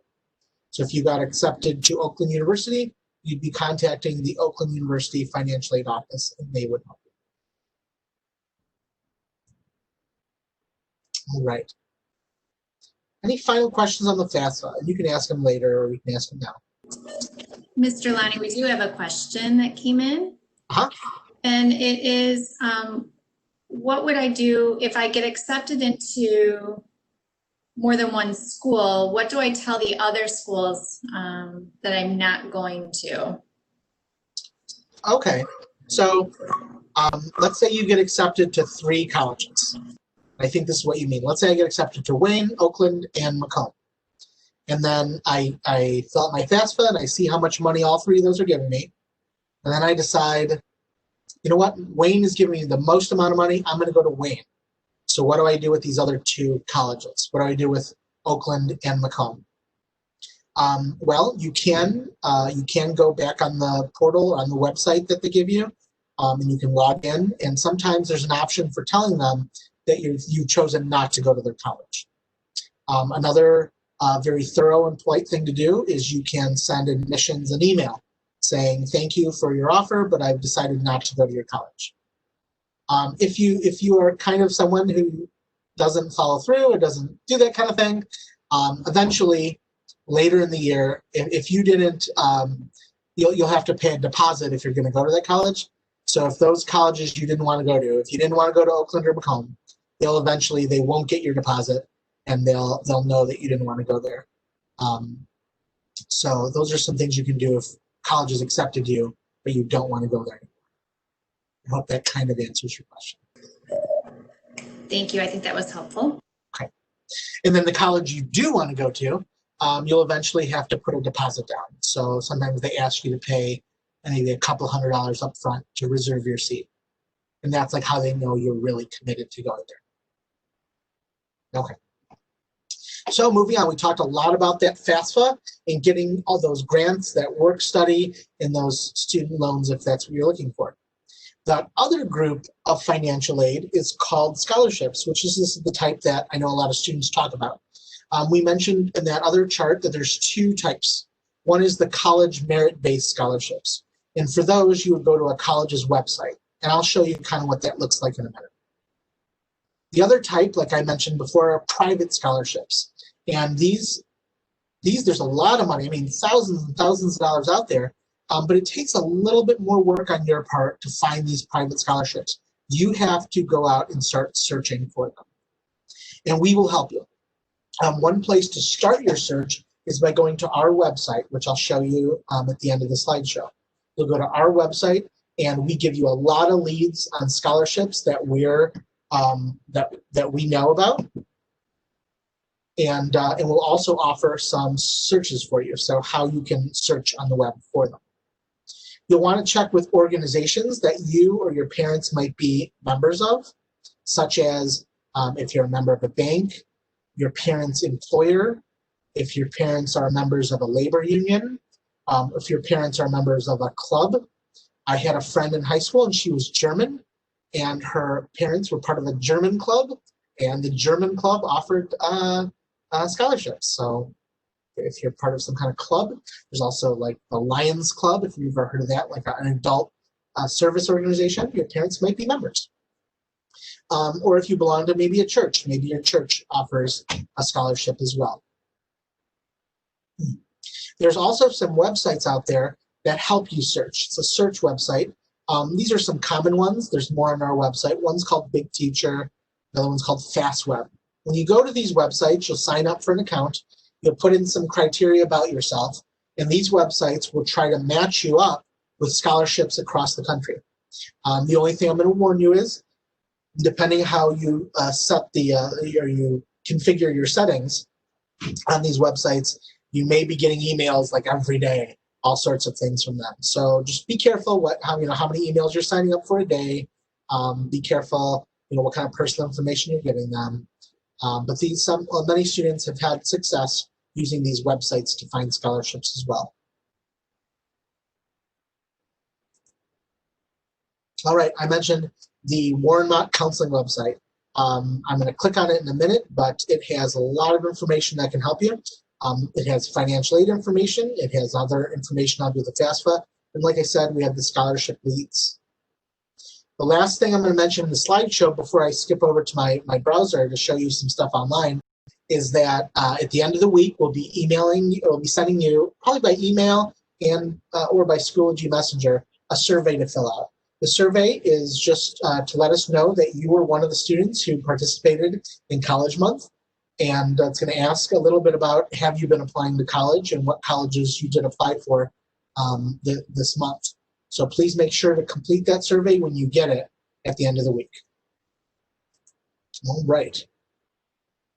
So if you got accepted to Oakland University, you'd be contacting the Oakland University financial aid office, and they would help you. All right. Any final questions on the FAFSA? You can ask them later, or we can ask them now. Mr. Lonnie, we do have a question that came in. Uh-huh. And it is, what would I do if I get accepted into more than one school? What do I tell the other schools that I'm not going to? Okay. So let's say you get accepted to 3 colleges. I think this is what you mean. Let's say I get accepted to Wayne, Oakland, and Macomb. And then I fill out my FAFSA and I see how much money all 3 of those are giving me. And then I decide, you know what, Wayne is giving me the most amount of money, I'm going to go to Wayne. So what do I do with these other 2 colleges? What do I do with Oakland and Macomb? Well, you can go back on the portal, on the website that they give you, and you can log in. And sometimes there's an option for telling them that you've chosen not to go to their college. Another very thorough and polite thing to do is you can send admissions an email saying, thank you for your offer, but I've decided not to go to your college. If you are kind of someone who doesn't follow through or doesn't do that kind of thing, eventually later in the year, if you didn't, you'll have to pay a deposit if you're going to go to that college. So if those colleges you didn't want to go to, if you didn't want to go to Oakland or Macomb, they won't get your deposit, and they'll know that you didn't want to go there. So those are some things you can do if colleges accepted you, but you don't want to go there anymore. I hope that kind of answers your question. Thank you. I think that was helpful. Okay. And then the college you do want to go to, you'll eventually have to put a deposit down. So sometimes they ask you to pay maybe a couple $100s up front to reserve your seat. And that's like how they know you're really committed to going there. Okay. So moving on, we talked a lot about that FAFSA and getting all those grants, that work study, and those student loans if that's what you're looking for. The other group of financial aid is called scholarships, which is the type that I know a lot of students talk about. We mentioned in that other chart that there's 2 types. One is the college merit-based scholarships. And for those, you would go to a college's website. And I'll show you kind of what that looks like in a minute. The other type, like I mentioned before, are private scholarships. And these there's a lot of money. I mean, thousands and thousands of dollars out there. But it takes a little bit more work on your part to find these private scholarships. You have to go out and start searching for them. And we will help you. One place to start your search is by going to our website, which I'll show you at the end of the slideshow. You'll go to our website, and we give you a lot of leads on scholarships that that we know about. And we'll also offer some searches for you, so how you can search on the web for them. You'll want to check with organizations that you or your parents might be members of, such as if you're a member of a bank, your parents' employer, if your parents are members of a labor union, if your parents are members of a club. I had a friend in high school, and she was German, and her parents were part of a German club, and the German club offered scholarships. So if you're part of some kind of club, there's also like the Lions Club, if you've ever heard of that, like an adult service organization, your parents might be members. Or if you belong to maybe a church, maybe your church offers a scholarship as well. There's also some websites out there that help you search. It's a search website. These are some common ones. There's more on our website. One's called Big Teacher. Another one's called FastWeb. When you go to these websites, you'll sign up for an account. You'll put in some criteria about yourself, and these websites will try to match you up with scholarships across the country. The only thing I'm going to warn you is, depending how you set the or you configure your settings on these websites, you may be getting emails like every day, all sorts of things from them. So just be careful how many emails you're signing up for a day. Be careful, what kind of personal information you're giving them. But many students have had success using these websites to find scholarships as well. All right, I mentioned the Warren Mott Counseling website. I'm going to click on it in a minute, but it has a lot of information that can help you. It has financial aid information. It has other information on the FAFSA. And like I said, we have the scholarship leads. The last thing I'm going to mention in the slideshow before I skip over to my browser to show you some stuff online is that at the end of the week, we'll be sending you, probably by email and or by Schoology Messenger, a survey to fill out. The survey is just to let us know that you were one of the students who participated in College Month. And it's going to ask a little bit about, have you been applying to college and what colleges you did apply for this month. So please make sure to complete that survey when you get it at the end of the week. All right.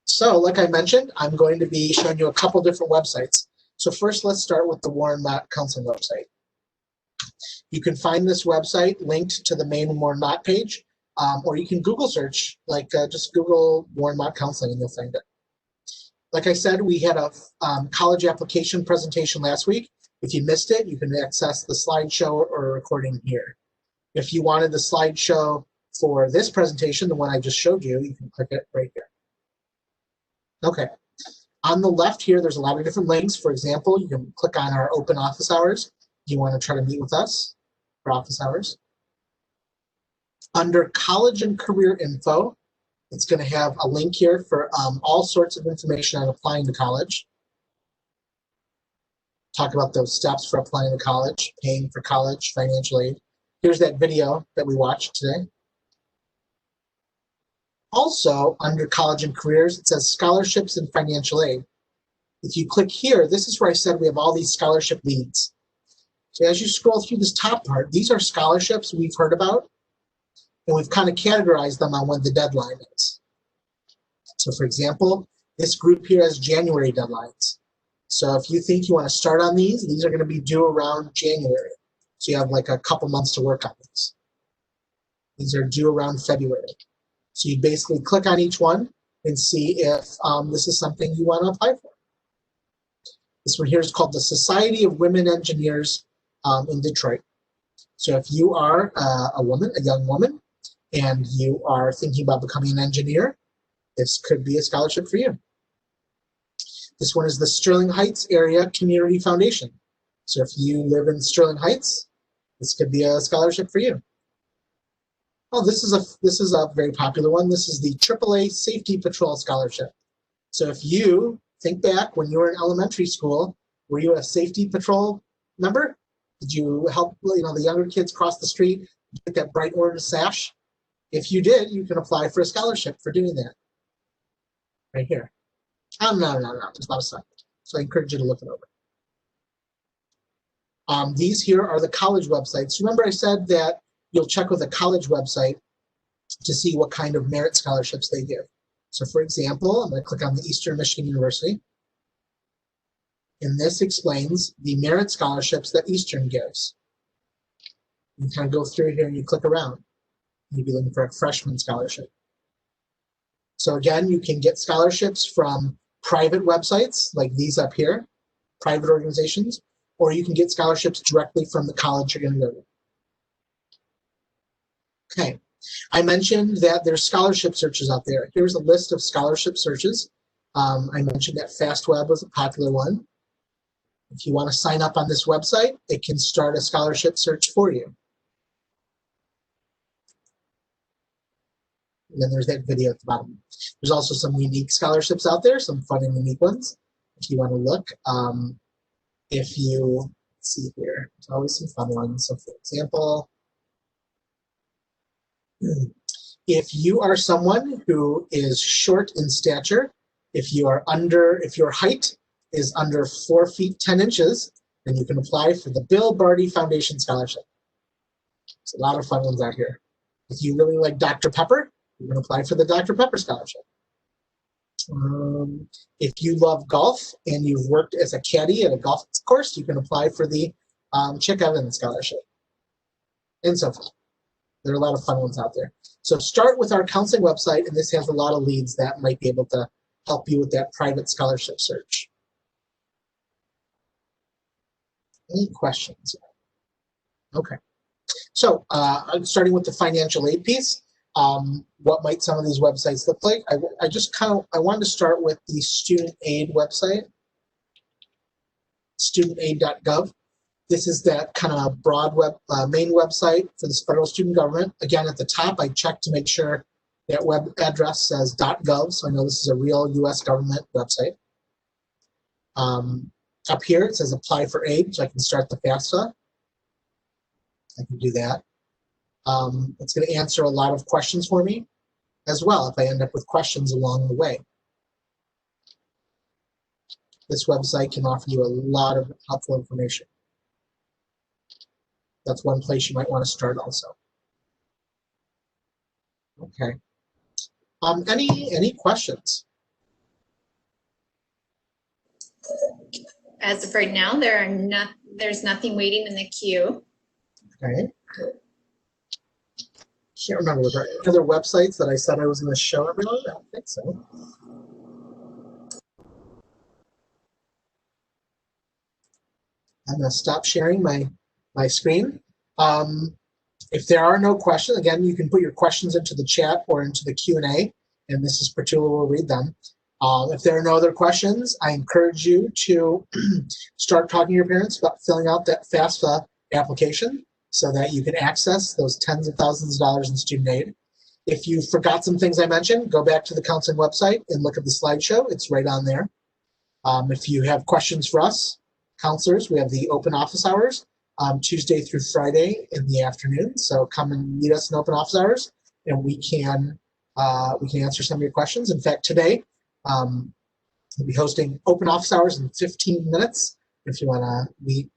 So like I mentioned, I'm going to be showing you a couple different websites. So first, let's start with the Warren Mott Counseling website. You can find this website linked to the main Warren Mott page, or you can Google search, just Google Warren Mott Counseling and you'll find it. Like I said, we had a college application presentation last week. If you missed it, you can access the slideshow or recording here. If you wanted the slideshow for this presentation, the one I just showed you, you can click it right here. Okay. On the left here, there's a lot of different links. For example, you can click on our open office hours. You want to try to meet with us for office hours. Under college and career info, it's going to have a link here for all sorts of information on applying to college. Talk about those steps for applying to college, paying for college, financial aid. Here's that video that we watched today. Also, under college and careers, it says scholarships and financial aid. If you click here, this is where I said we have all these scholarship leads. So as you scroll through this top part, these are scholarships we've heard about, and we've kind of categorized them on when the deadline is. So for example, this group here has January deadlines. So if you think you want to start on these are going to be due around January. So you have like a couple months to work on these. These are due around February. So you basically click on each one and see if this is something you want to apply for. This one here is called the Society of Women Engineers in Detroit. So if you are a young woman, and you are thinking about becoming an engineer, this could be a scholarship for you. This one is the Sterling Heights Area Community Foundation. So if you live in Sterling Heights, this could be a scholarship for you. Oh, this is a very popular one. This is the AAA Safety Patrol Scholarship. So if you think back when you were in elementary school, were you a safety patrol member? Did you help the younger kids cross the street, get that bright orange sash? If you did, you can apply for a scholarship for doing that. Right here. Oh, no, there's not a second. So I encourage you to look it over. These here are the college websites. Remember I said that you'll check with a college website to see what kind of merit scholarships they give. So for example, I'm going to click on the Eastern Michigan University. And this explains the merit scholarships that Eastern gives. You kind of go through here and you click around. You'd be looking for a freshman scholarship. So again, you can get scholarships from private websites like these up here, private organizations, or you can get scholarships directly from the college you're going to go to. Okay, I mentioned that there's scholarship searches out there. Here's a list of scholarship searches. I mentioned that FastWeb was a popular one. If you want to sign up on this website, it can start a scholarship search for you. And then there's that video at the bottom. There's also some unique scholarships out there, some fun and unique ones, if you want to look. If you see here, there's always some fun ones. So for example, if you are someone who is short in stature, if your height is under 4 feet 10 inches, then you can apply for the Bill Barty Foundation Scholarship. There's a lot of fun ones out here. If you really like Dr. Pepper, you can apply for the Dr. Pepper Scholarship. If you love golf and you've worked as a caddy at a golf course, you can apply for the Chick Evans Scholarship, and so forth. There are a lot of fun ones out there. So start with our counseling website, and this has a lot of leads that might be able to help you with that private scholarship search. Any questions? Okay. So starting with the financial aid piece, what might some of these websites look like? I wanted to start with the student aid website, studentaid.gov. This is that kind of broad main website for the federal student government. Again, at the top, I checked to make sure that web address says .gov, so I know this is a real U.S. government website. Up here, it says apply for aid, so I can start the FAFSA. I can do that. It's going to answer a lot of questions for me as well if I end up with questions along the way. This website can offer you a lot of helpful information. That's one place you might want to start also. Okay. Any questions? As of right now, there's nothing waiting in the queue. Okay. Can't remember, were there any other websites that I said I was going to show everyone? I don't think so. I'm going to stop sharing my screen. If there are no questions, again, you can put your questions into the chat or into the Q&A, and Mrs. Petula will read them. If there are no other questions, I encourage you to start talking to your parents about filling out that FAFSA application so that you can access those tens of thousands of dollars in student aid. If you forgot some things I mentioned, go back to the counseling website and look at the slideshow. It's right on there. If you have questions for us, counselors, we have the open office hours Tuesday through Friday in the afternoon. So come and meet us in open office hours, and we can answer some of your questions. In fact, today we'll be hosting open office hours in 15 minutes. If you want to meet,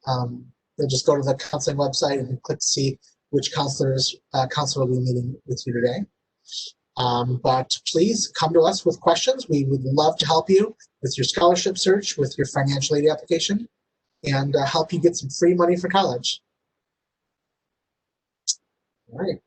you'll just go to the counseling website and click to see which counselor will be meeting with you today. But please come to us with questions. We would love to help you with your scholarship search, with your financial aid application, and help you get some free money for college. All right.